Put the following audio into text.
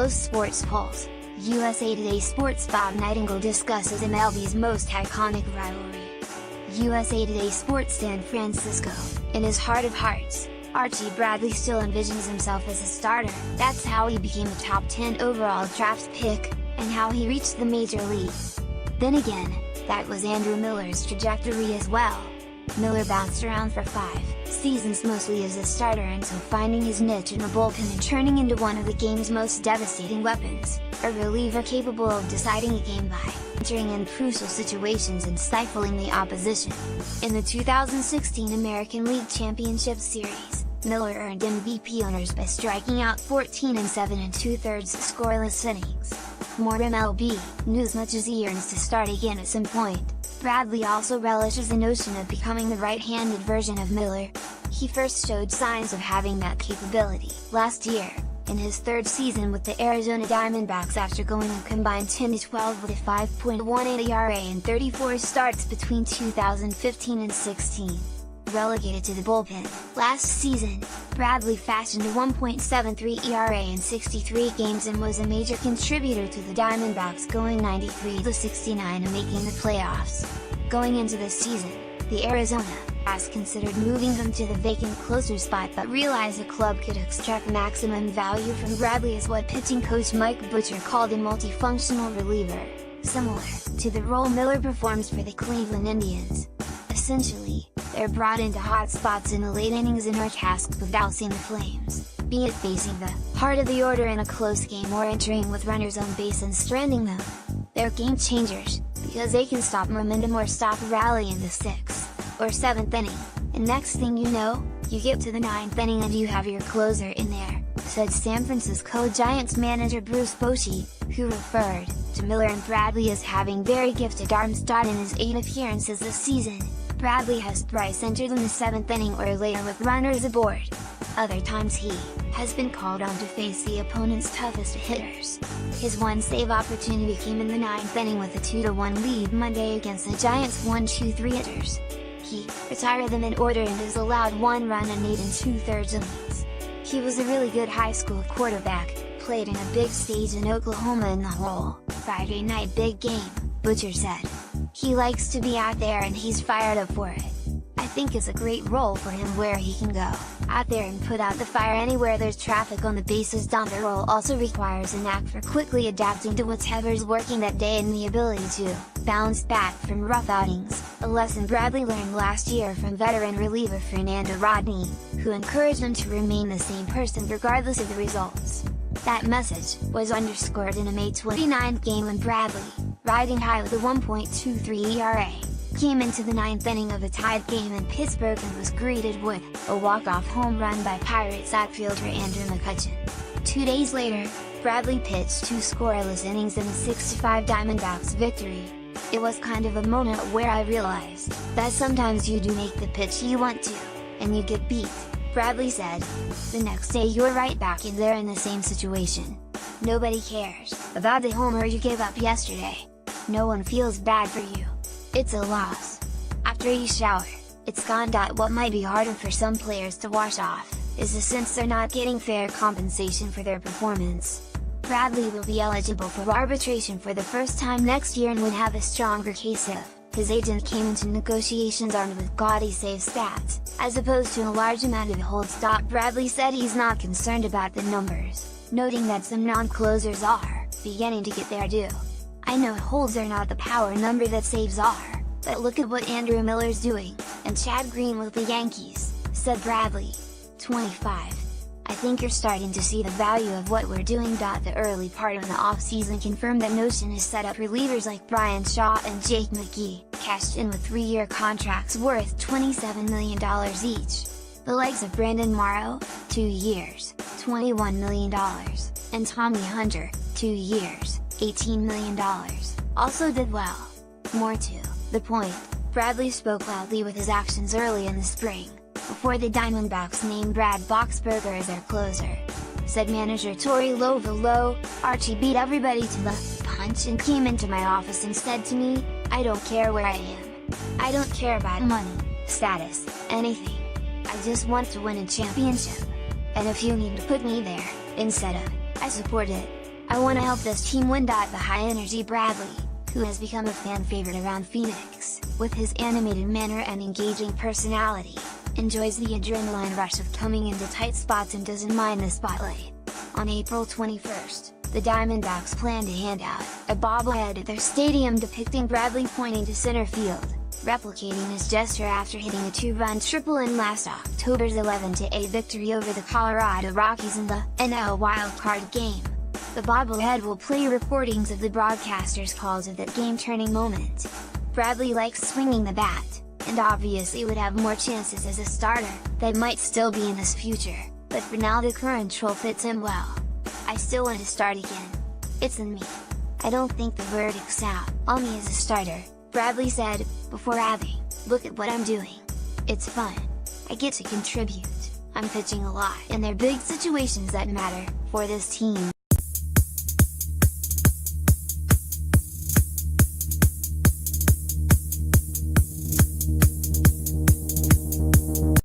most sports polls. USA Today Sports' Bob Nightingale discusses MLB's most iconic rivalry. USA Today Sports San Francisco, in his heart of hearts, Archie Bradley still envisions himself as a starter. That's how he became a top 10 overall draft pick, and how he reached the major leagues. Then again, that was Andrew Miller's trajectory as well. Miller bounced around for 5 seasons mostly as a starter until finding his niche in the bullpen and turning into one of the game's most devastating weapons, a reliever capable of deciding a game by entering in crucial situations and stifling the opposition. In the 2016 American League Championship Series, Miller earned MVP honors by striking out 14 and 7 2/3 scoreless innings. More MLB news. Much as he yearns to start again at some point, Bradley also relishes the notion of becoming the right-handed version of Miller. He first showed signs of having that capability last year, in his third season with the Arizona Diamondbacks after going a combined 10-12 with a 5.18 ERA in 34 starts between 2015 and 16. Relegated to the bullpen last season, Bradley fashioned a 1.73 ERA in 63 games and was a major contributor to the Diamondbacks going 93-69 and making the playoffs. Going into this season, the Arizona has considered moving him to the vacant closer spot but realized the club could extract maximum value from Bradley as what pitching coach Mike Butcher called a multifunctional reliever, similar to the role Miller performs for the Cleveland Indians. Essentially, they're brought into hot spots in the late innings and are tasked with dousing the Flames, be it facing the heart of the order in a close game or entering with runners on base and stranding them. They're game changers, because they can stop momentum or stop a rally in the 6th or 7th inning, and next thing you know, you get to the 9th inning and you have your closer in there, said San Francisco Giants manager Bruce Bochy, who referred to Miller and Bradley as having very gifted arms. In his 8 appearances this season, Bradley has thrice entered in the 7th inning or later with runners aboard. Other times he has been called on to face the opponent's toughest hitters. His one save opportunity came in the 9th inning with a 2-1 lead Monday against the Giants' 1-2-3 hitters. He retired them in order and is allowed 1 run in 8 2/3 innings. He was a really good high school quarterback, played in a big stage in Oklahoma in the whole Friday night big game, Butcher said. He likes to be out there and he's fired up for it. I think it's a great role for him where he can go out there and put out the fire anywhere there's traffic on the bases. The role also requires a knack for quickly adapting to whatever's working that day and the ability to bounce back from rough outings, a lesson Bradley learned last year from veteran reliever Fernando Rodney, who encouraged him to remain the same person regardless of the results. That message was underscored in a May 29th game when Bradley, riding high with a 1.23 ERA, came into the 9th inning of a tied game in Pittsburgh and was greeted with a walk-off home run by Pirates outfielder Andrew McCutchen. 2 days later, Bradley pitched 2 scoreless innings in a 6-5 Diamondbacks victory. It was kind of a moment where I realized that sometimes you do make the pitch you want to, and you get beat, Bradley said. The next day you're right back in there in the same situation. Nobody cares about the homer you gave up yesterday. No one feels bad for you. It's a loss. After you shower, it's gone. What might be harder for some players to wash off, is the sense they're not getting fair compensation for their performance. Bradley will be eligible for arbitration for the first time next year and would have a stronger case if his agent came into negotiations armed with gaudy save stats, as opposed to a large amount of holds. Bradley said he's not concerned about the numbers, noting that some non-closers are beginning to get their due. I know holds are not the power number that saves are, but look at what Andrew Miller's doing, and Chad Green with the Yankees, said Bradley, 25. I think you're starting to see the value of what we're doing. The early part of the offseason confirmed that notion has set up relievers like Brian Shaw and Jake McGee, cashed in with 3-year contracts worth $27 million each. The likes of Brandon Morrow, 2 years, $21 million, and Tommy Hunter, 2 years, $18 million, also did well. More to the point, Bradley spoke loudly with his actions early in the spring, before the Diamondbacks named Brad Boxberger as their closer. Said manager Torey Lovullo, Archie beat everybody to the punch and came into my office and said to me, I don't care where I am. I don't care about money, status, anything. I just want to win a championship. And if you need to put me there, instead of, I support it. I want to help this team win. The high-energy Bradley, who has become a fan favorite around Phoenix, with his animated manner and engaging personality, enjoys the adrenaline rush of coming into tight spots and doesn't mind the spotlight. On April 21st, the Diamondbacks plan to hand out a bobblehead at their stadium depicting Bradley pointing to center field, replicating his gesture after hitting a 2-run triple in last October's 11-8 victory over the Colorado Rockies in the NL wildcard game. The bobblehead will play recordings of the broadcaster's calls of that game-turning moment. Bradley likes swinging the bat, and obviously would have more chances as a starter, that might still be in his future, but for now the current role fits him well. I still want to start again. It's in me. I don't think the verdict's out on me as a starter, Bradley said, before adding, "Look at what I'm doing. It's fun. I get to contribute. I'm pitching a lot and they're big situations that matter for this team."